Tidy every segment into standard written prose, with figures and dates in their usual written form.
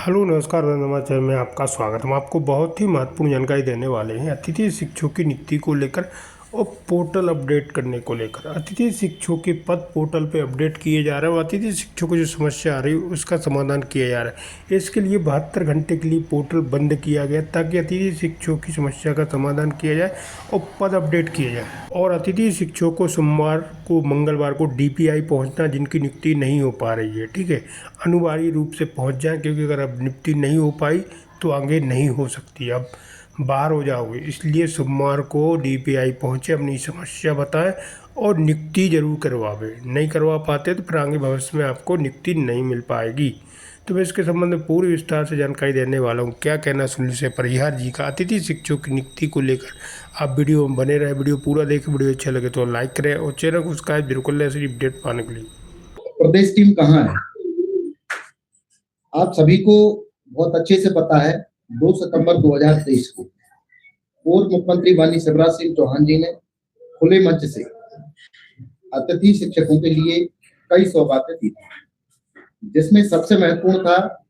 Hello नमस्कार नमस्कार में आपका स्वागत। हम आपको बहुत ही महत्वपूर्ण जानकारी देने वाले हैं अतिथि शिक्षकों की नियुक्ति को लेकर और पोर्टल अपडेट करने को लेकर। अतिथि शिक्षकों के पद पोर्टल पे अपडेट किए जा रहे हैं और अतिथि शिक्षकों को जो समस्या आ रही है उसका समाधान किया जा रहा है। इसके लिए 72 घंटे के लिए पोर्टल बंद किया गया ताकि अतिथि शिक्षकों की समस्या का समाधान किया जाए और पद अपडेट किया जाए। और अतिथि शिक्षकों को सोमवार को मंगलवार को DPI पहुंचना जिनकी नियुक्ति नहीं हो पा रही है, ठीक है, अनिवार्य रूप से पहुंच जाएं, क्योंकि अगर अब नियुक्ति नहीं हो पाई तो आगे नहीं हो सकती, अब बाहर हो जाओगे। इसलिए सोमवार को DPI पहुंचे, अपनी समस्या बताएं और नियुक्ति जरूर करवावे। नहीं करवा पाते तो फिर आगे भविष्य में आपको नियुक्ति नहीं मिल पाएगी। तो मैं इसके संबंध में पूरी विस्तार से जानकारी देने वाला हूँ। क्या कहना सुनील से परिहार जी का अतिथि शिक्षकों की नियुक्ति को लेकर। आप वीडियो में बने रहे, वीडियो पूरा देखें। वीडियो अच्छा लगे तो लाइक करें और चैनल को सब्सक्राइब जरूर कर लें ऐसी अपडेट पाने के लिए। प्रदेश टीम कहाँ है? आप सभी को बहुत अच्छे से पता है। 2 सितंबर 2023 को पूर्व मुख्यमंत्री माननीय शिवराज सिंह चौहान जी ने खुले मंच से अतिथि शिक्षकों के लिए कई सौगातें दी थी, जिसमें सबसे महत्वपूर्ण था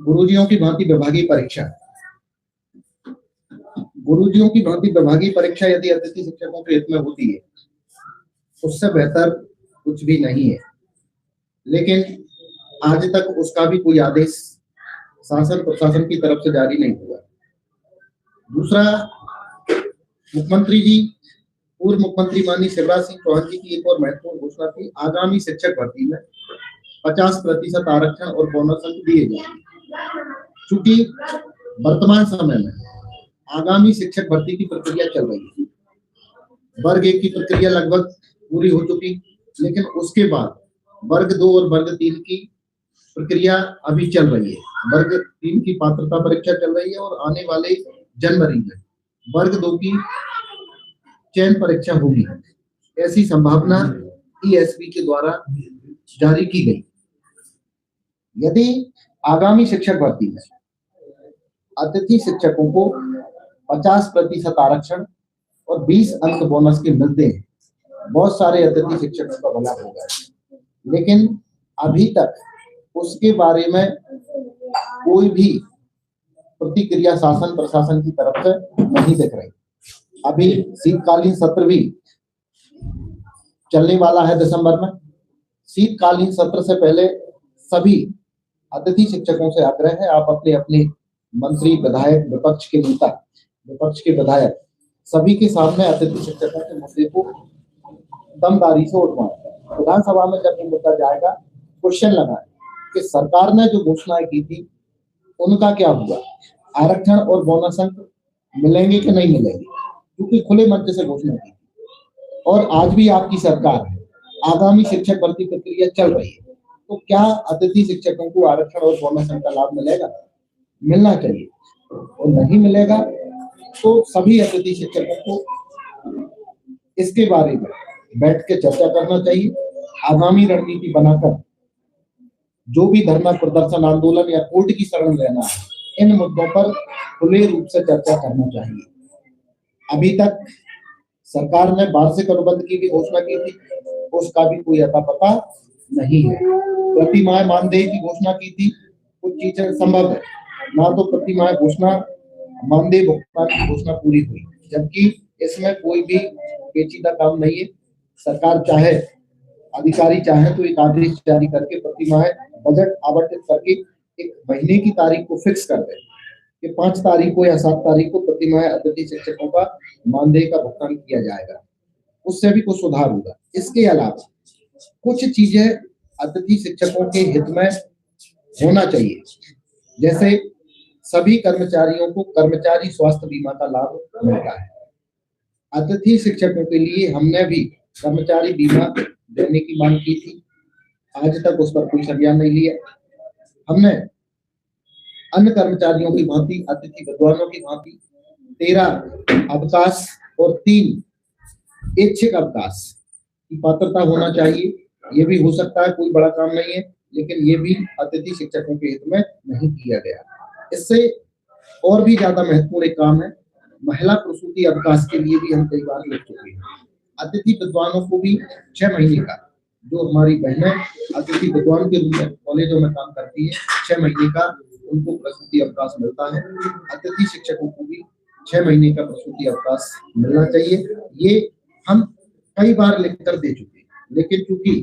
गुरुजियों की भांति विभागीय परीक्षा। गुरुजियों की भांति विभागीय परीक्षा यदि अतिथि शिक्षकों के हित में होती है, उससे बेहतर कुछ भी नहीं है। लेकिन आज तक उसका भी कोई आदेश शासन प्रशासन की तरफ से जारी नहीं हुआ। दूसरा, पूर्व मुख्यमंत्री माननीय शिवराज सिंह चौहान जी की एक और महत्वपूर्ण घोषणा थी, आगामी शिक्षक भर्ती में 50% आरक्षण और बोनस अंक दिए जाएंगे। चूंकि वर्तमान समय में आगामी शिक्षक भर्ती की प्रक्रिया चल रही है, वर्ग 1 की प्रक्रिया लगभग पूरी हो चुकी, लेकिन उसके बाद वर्ग 2 और वर्ग 3 की प्रक्रिया अभी चल रही है। वर्ग 3 की पात्रता परीक्षा चल रही है और आने वाले जनवरी में वर्ग 2 की चयन परीक्षा होगी, ऐसी संभावना ESB के द्वारा जारी की गई। यदि आगामी शिक्षक भर्ती में अतिथि शिक्षकों को 50% आरक्षण और 20 अंक बोनस के मिलते हैं, बहुत सारे अतिथि शिक्षकों का भला होगा। लेकिन अभी तक उसके बारे में कोई भी प्रतिक्रिया शासन प्रशासन की तरफ से नहीं दिख रही। अभी शीतकालीन सत्र भी चलने वाला है दिसंबर में। शीतकालीन सत्र से पहले सभी अतिथि शिक्षकों से आग्रह है, आप अपने अपने मंत्री, विधायक, विपक्ष के नेता, विपक्ष के विधायक सभी के सामने अतिथि शिक्षकों के मुद्दे को दमदारी से उठवाएं। विधानसभा में जब ये मुद्दा जाएगा, क्वेश्चन लगाएं कि सरकार ने जो घोषणाएं की थी उनका क्या हुआ, आरक्षण और बोनस अंक मिलेंगे कि नहीं मिलेंगे, क्योंकि खुले मंच से घोषणा की थी। और आज भी आपकी सरकार है, आगामी शिक्षक भर्ती प्रक्रिया चल रही है, तो क्या अतिथि शिक्षकों को आरक्षण और बोनस अंक का लाभ मिलेगा? मिलना चाहिए। और नहीं मिलेगा तो सभी अतिथि शिक्षकों को इसके बारे में बैठ के चर्चा करना चाहिए। आगामी रणनीति बनाकर जो भी धरना प्रदर्शन आंदोलन या कोर्ट की शरण लेना है, इन मुद्दों पर खुले रूप से चर्चा करना चाहिए। अभी तक सरकार ने वार्षिक अनुबंध की भी घोषणा की थी, उसका भी कोई अता पता नहीं है। प्रतिमाह मानदेय की घोषणा की थी, कुछ चीजें संभव है ना, तो प्रतिमाह घोषणा मानदेय भुगतान की घोषणा पूरी हुई, जबकि इसमें कोई भी पेचीदा काम नहीं है। सरकार चाहे, अधिकारी चाहे तो एक आदेश जारी करके प्रतिमाह बजट आवंटित करके एक महीने की तारीख को फिक्स कर दे कि 5 तारीख को या 7 तारीख को प्रतिमाह अतिथि शिक्षकों का मानदेय का भुगतान किया जाएगा, उससे भी कुछ सुधार होगा। इसके अलावा कुछ चीजें अतिथि शिक्षकों के हित में होना चाहिए, जैसे सभी कर्मचारियों को कर्मचारी स्वास्थ्य बीमा का लाभ मिलता है। अतिथि शिक्षकों के लिए हमने भी कर्मचारी बीमा देने की मांग की थी, आज तक उस पर कोई संज्ञान नहीं लिया। हमने अन्य कर्मचारियों की भांति, अतिथि विद्वानों की भांति 13 अवकाश और 3 ऐच्छिक अवकाश की पात्रता होना चाहिए। ये भी हो सकता है, कोई बड़ा काम नहीं है, लेकिन ये भी अतिथि शिक्षकों के हित में नहीं किया गया। इससे और भी ज्यादा महत्वपूर्ण एक काम है, महिला प्रसूति अवकाश के लिए भी हम कई बार लिख चुके हैं। अतिथि विद्वानों को भी 6 महीने का जो हमारी बहनें अतिथि विद्वान के रूप में कॉलेजों में काम करती है, 6 महीने का उनको प्रसूति अवकाश मिलता है। अतिथि शिक्षकों को भी 6 महीने का प्रसूति अवकाश मिलना चाहिए। ये हम कई बार लिखकर दे चुके हैं, लेकिन चूंकि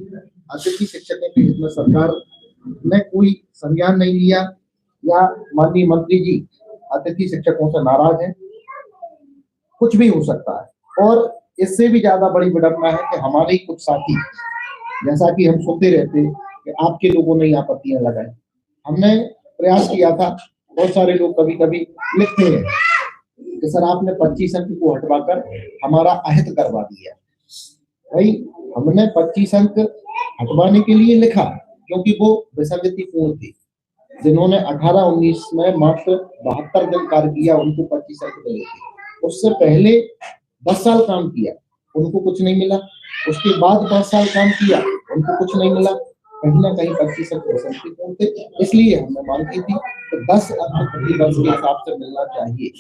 अतिथि शिक्षकों के हित में सरकार ने कोई संज्ञान नहीं लिया या माननीय मंत्री जी अतिथि शिक्षकों से नाराज हैं, कुछ भी हो सकता है। और इससे भी ज्यादा बड़ी विडंबना है कि हमारे ही कुछ साथी, जैसा कि हम सुनते रहते कि आपके लोगों ने आपत्तियां लगाई, हमने प्रयास किया था। बहुत सारे लोग कभी कभी लिखते हैं कि सर आपने 25 अंक को हटवाकर हमारा अहित करवा दिया। भाई हमने 25 अंक हटवाने के लिए लिखा क्योंकि वो विसंगतिपूर्ण थी। जिन्होंने 18-19 में मात्र 72 दिन कार्य किया उनको 25 अंक मिले थे। उससे पहले 10 साल काम किया उनको कुछ नहीं मिला, उसके बाद 5 साल काम किया उनको कुछ नहीं मिला। कहीं ना कहीं 25 अंक विसंगतिपूर्ण थे, इसलिए हमने मांग की थी तो 10 अंक प्रति वर्ष के हिसाब से मिलना चाहिए।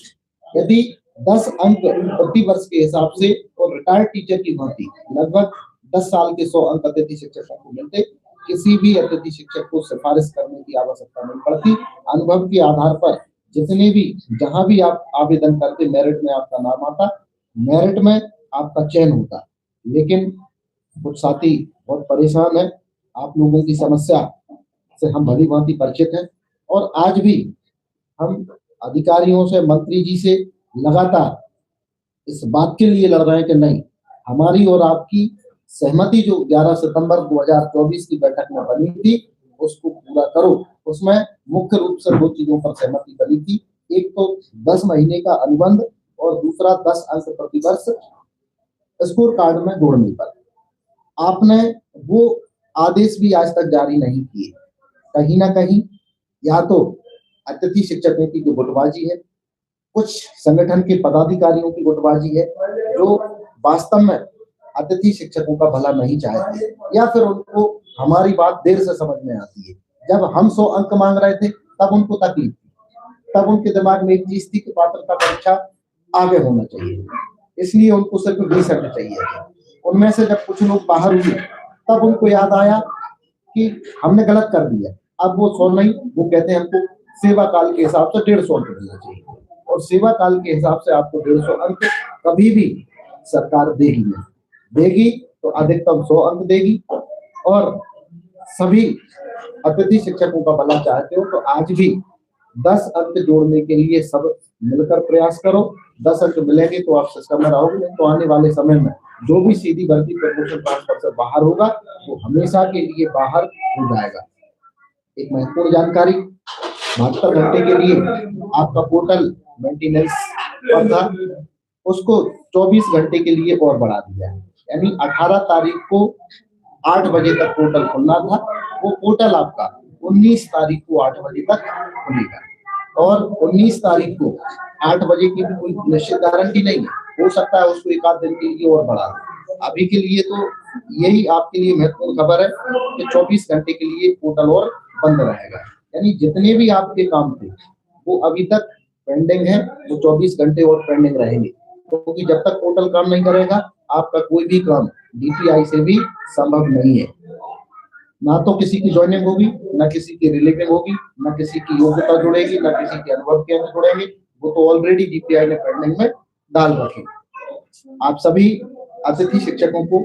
यदि 10 अंक प्रति वर्ष के हिसाब से और रिटायर्ड टीचर की भांति लगभग 10 साल के 100 अंक अतिथि शिक्षकों को मिलते, किसी भी अतिथि शिक्षक को सिफारिश करने की आवश्यकता नहीं पड़ती। अनुभव के आधार पर जितने भी जहां भी आप आवेदन करते मेरिट में आपका नाम आता, मेरिट में आपका चयन होता। लेकिन कुछ साथी बहुत परेशान है, आप लोगों की समस्या से हम भली भांति परिचित हैं और आज भी हम अधिकारियों से, मंत्री जी से लगातार इस बात के लिए लड़ रहे हैं कि नहीं, हमारी और आपकी सहमति जो 11 सितंबर 2024 की बैठक में बनी थी उसको पूरा करो। उसमें मुख्य रूप से 2 चीजों पर सहमति बनी थी, एक तो 10 महीने का अनुबंध और दूसरा 10 अंक प्रति वर्ष स्कोर कार्ड में जोड़ने पर। आपने वो आदेश भी आज तक जारी नहीं किए। कहीं ना कहीं या तो अतिथि शिक्षकों की जो गुटबाजी है, कुछ संगठन के पदाधिकारियों की गुटबाजी है जो वास्तव में अतिथि शिक्षकों का भला नहीं चाहते, या फिर उनको हमारी बात देर से समझ में आती है। जब हम 100 अंक मांग रहे थे तब उनको तकलीफ थी, तब उनके दिमाग में एक चीज थी कि पात्रता परीक्षा आगे होना चाहिए, इसलिए उनको सिर्फ 20 अंक चाहिए। उनमें से जब कुछ लोग बाहर हुए तब उनको याद आया कि हमने गलत कर दिया। अब वो 100 नहीं, वो कहते हैं हमको सेवा काल के हिसाब से 150 अंक मिलना चाहिए, और सेवा काल के हिसाब से आपको 150 अंक कभी भी सरकार देगी नहीं, देगी तो अधिकतम 100 अंक देगी। और सभी अतिथि शिक्षकों का भला चाहते हो तो आज भी 10 अंक जोड़ने के लिए सब मिलकर प्रयास करो। 10 अंक मिलेंगे तो आप सिस्टम में रहोगे, नहीं तो आने वाले समय में जो भी सीधी भर्ती प्रमोशन ट्रांसफर से बाहर होगा वो हमेशा के लिए बाहर हो जाएगा। एक महत्वपूर्ण जानकारी, 72 घंटे के लिए आपका पोर्टल मेंटेनेंस पर था, उसको 24 घंटे के लिए और बढ़ा दिया है। यानी 18 तारीख को 8 बजे तक पोर्टल खुलना था, वो पोर्टल आपका 19 तारीख को 8 बजे तक खुलेगा। और 19 तारीख को 8 बजे की भी कोई निश्चित गारंटी नहीं है, हो सकता है उसको 1 आध दिन के लिए और बढ़ा दें। अभी के लिए तो यही आपके लिए महत्वपूर्ण खबर है कि 24 घंटे के लिए पोर्टल और बंद रहेगा। यानी जितने भी आपके काम थे वो अभी तक पेंडिंग है, वो 24 घंटे और पेंडिंग रहेंगे, क्योंकि जब तक पोर्टल काम नहीं करेगा आपका कोई भी काम डीपीआई से भी संभव नहीं है। ना तो किसी की ज्वाइनिंग होगी, ना किसी की रिलीविंग होगी, ना किसी की योग्यता जुड़ेगी, ना किसी के अनुभव के अंदर जुड़ेंगे, वो तो ऑलरेडी डीपीआई ने पेंडिंग में डाल रखे। आप सभी अतिथि शिक्षकों को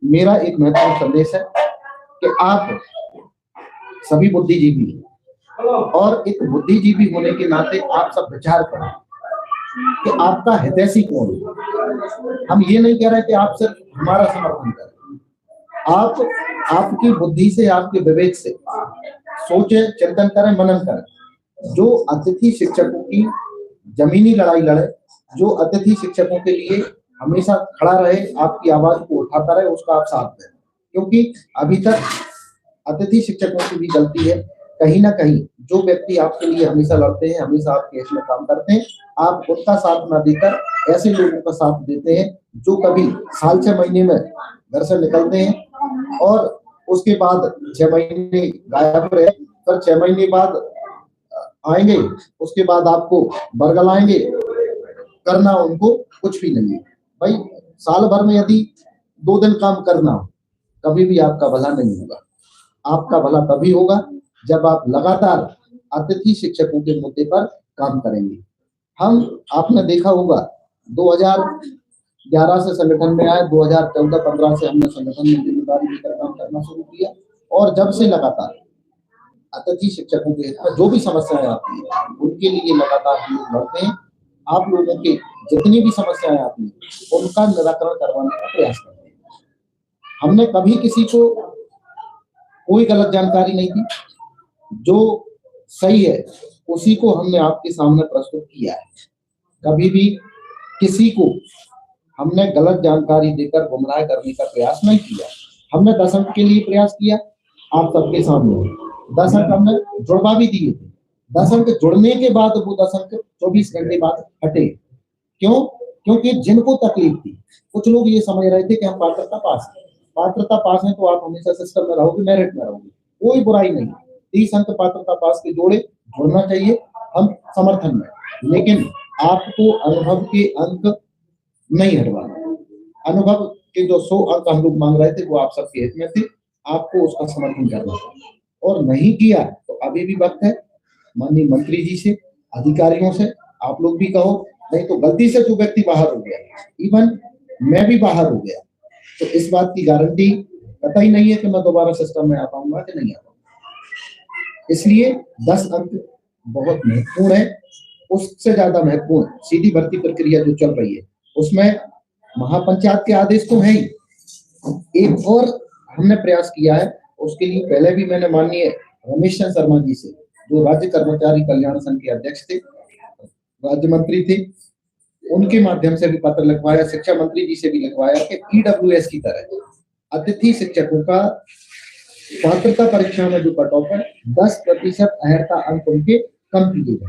मेरा एक महत्वपूर्ण संदेश है कि आप सभी बुद्धिजीवी हैं, और एक बुद्धिजीवी होने के नाते आप सब विचार करें कि आपका हितैषी कौन है। हम ये नहीं कह रहे कि आप सिर्फ हमारा समर्थन करें, आप आपकी बुद्धि से, आपके विवेक से सोचे, चिंतन करें, मनन करें। जो अतिथि शिक्षकों की जमीनी लड़ाई लड़े, जो अतिथि शिक्षकों के लिए हमेशा खड़ा रहे, आपकी आवाज को उठाता रहे, उसका आप साथ दें। क्योंकि अभी तक अतिथि शिक्षकों की भी गलती है, कहीं ना कहीं जो व्यक्ति आपके लिए हमेशा लड़ते हैं, हमेशा आपके हित में काम करते हैं, आप उनका साथ ना देकर ऐसे लोगों का साथ देते हैं जो कभी साल 6 महीने में घर से निकलते हैं और उसके बाद 6 महीने गायब रहे, फिर 6 महीने बाद आएंगे, उसके बाद आपको बरगलाएंगे, करना उनको कुछ भी नहीं है। भाई साल भर में यदि 2 दिन काम करना हो, कभी भी आपका भला नहीं होगा। आपका भला तभी होगा जब आप लगातार अतिथि शिक्षकों के मुद्दे पर काम करेंगे। आपने देखा होगा 2011 से संगठन में आए, 2014-15 से हमने संगठन में जिम्मेदारी लेकर काम करना शुरू किया और जब से लगातार अतिथि शिक्षकों के हित में जो भी समस्याएं आती हैं उनके लिए लगातार हम लोग लड़ते हैं। आप लोगों की जितनी भी समस्याएं आती हैं उनका निराकरण करवाने का प्रयास करते हैं। हमने कभी किसी को कोई गलत जानकारी नहीं दी, जो सही है उसी को हमने आपके सामने प्रस्तुत किया है। कभी भी किसी को हमने गलत जानकारी देकर गुमराह करने का प्रयास नहीं किया। हमने 10 अंक के लिए प्रयास किया आप सबके सामने, 10 अंक हमने जुड़वा भी दिए थे। 10 अंक जुड़ने के बाद वो 10 अंक 24 घंटे बाद हटे। क्यों? क्योंकि जिनको तकलीफ थी, कुछ लोग ये समझ रहे थे कि हम पात्रता पास हैं तो आप हमेशा सिस्टम में रहोगे, मेरिट में रहोगे, कोई बुराई नहीं। 30 अंक पात्रता पास के जुड़ना चाहिए, हम समर्थन में, लेकिन आपको अनुभव के अंक नहीं हटवाना। अनुभव के जो 100 अंक हम लोग मांग रहे थे वो आप सबके हित में थे, आपको उसका समर्थन करना चाहिए और नहीं किया तो अभी भी वक्त है माननीय मंत्री जी से, अधिकारियों से, आप लोग भी कहो, नहीं तो गलती से जो व्यक्ति बाहर हो गया, इवन मैं भी बाहर हो गया, तो इस बात की गारंटी कतई नहीं है कि मैं दोबारा सिस्टम में आ पाऊंगा कि नहीं आ पाऊंगा। इसलिए 10 अंक बहुत महत्वपूर्ण है। उससे ज्यादा महत्वपूर्ण सीधी भर्ती प्रक्रिया जो चल रही है उसमें महापंचायत के आदेश तो है ही, एक और हमने प्रयास किया है। उसके लिए पहले भी मैंने माननीय रमेश चंद्र शर्मा जी से, जो राज्य कर्मचारी कल्याण संघ के अध्यक्ष थे, राज्य मंत्री थे, उनके माध्यम से भी पत्र लिखवाया, शिक्षा मंत्री जी से भी लिखवाया कि ईडब्ल्यूएस की तरह अतिथि शिक्षकों का पात्रता परीक्षा में जो कट ऑफ है 10% अहर्ता अंक उनके कम किए गए।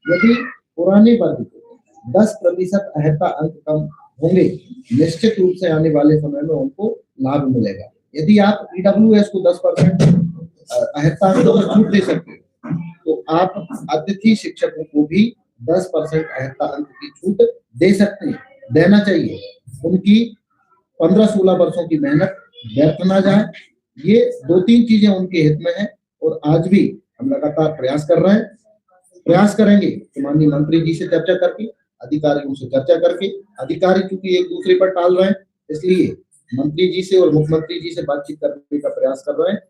यदि पुराने वर्ग को 10% अहर्ता अंक कम होंगे, निश्चित रूप से आने वाले समय में उनको लाभ मिलेगा। यदि आप ईडब्ल्यूएस को 10% अहर्ता अंक में छूट दे सकते हो तो आप अतिथि शिक्षकों को भी 10% अहर्ता अंक की छूट दे सकते हैं, देना चाहिए। उनकी 15-16 वर्षों की मेहनत व्यर्थ ना जाए, ये 2-3 चीजें उनके हित में है और आज भी हम लगातार प्रयास कर रहे हैं, प्रयास करेंगे कि माननीय मंत्री जी से चर्चा करके, अधिकारियों से चर्चा करके, अधिकारी चूंकि एक दूसरे पर टाल रहे हैं इसलिए मंत्री जी से और मुख्यमंत्री जी से बातचीत करने का प्रयास कर रहे हैं।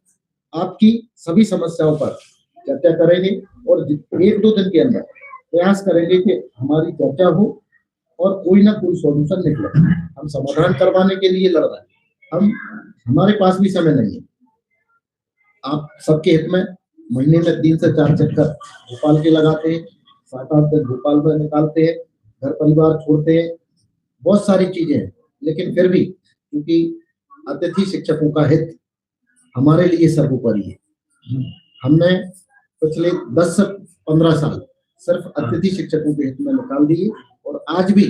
आपकी सभी समस्याओं पर चर्चा करेंगे और 1-2 दिन के अंदर प्रयास करेंगे कि हमारी चर्चा हो और कोई ना कोई सॉल्यूशन निकले। हम समाधान करवाने के लिए लड़ रहे हैं, हमारे पास भी समय नहीं है। आप सबके हित में महीने में 3 से 4 चक्कर भोपाल के लगाते हैं, 7-8 दिन भोपाल में निकालते हैं, घर परिवार छोड़ते हैं, बहुत सारी चीजें हैं, लेकिन फिर भी क्योंकि अतिथि शिक्षकों का हित हमारे लिए सर्वोपरि है। हमने पिछले 10 से 15 साल सिर्फ अतिथि शिक्षकों के हित में निकाल दिए और आज भी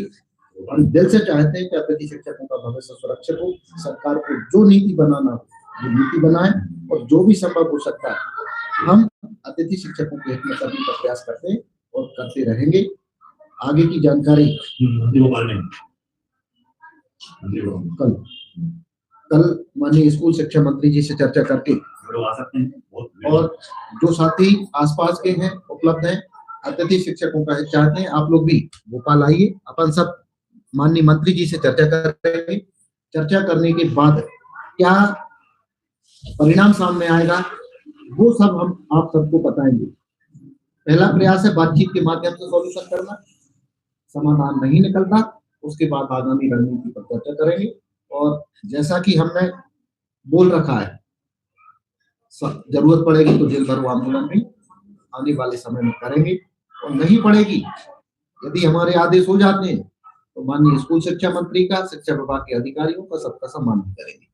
हम दिल से चाहते हैं कि अतिथि शिक्षकों का भविष्य सुरक्षित हो। सरकार को जो नीति बनाना हो वो नीति बनाए और जो भी संभव हो सकता है हम अतिथि शिक्षकों के हित में करने का प्रयास करते हैं और करते रहेंगे। आगे की जानकारी कल माननीय स्कूल शिक्षा मंत्री जी से चर्चा करके और जो साथी आसपास के हैं उपलब्ध हैं अतिथि शिक्षकों का चाहते हैं, आप लोग भी भोपाल आइए, अपन सब माननीय मंत्री जी से चर्चा करेंगे। चर्चा करने के बाद क्या परिणाम सामने आएगा वो सब हम आप सबको बताएंगे। पहला प्रयास है बातचीत के माध्यम से सॉल्यूशन करना, समाधान नहीं निकलता उसके बाद आगामी रणनीति पर चर्चा करेंगे और जैसा कि हमने बोल रखा है जरूरत पड़ेगी तो जेल भरो आंदोलन भी आने वाले समय में करेंगे और नहीं पड़ेगी यदि हमारे आदेश हो जाते हैं तो माननीय स्कूल शिक्षा मंत्री का, शिक्षा विभाग के अधिकारियों का सबका सम्मान करेंगे।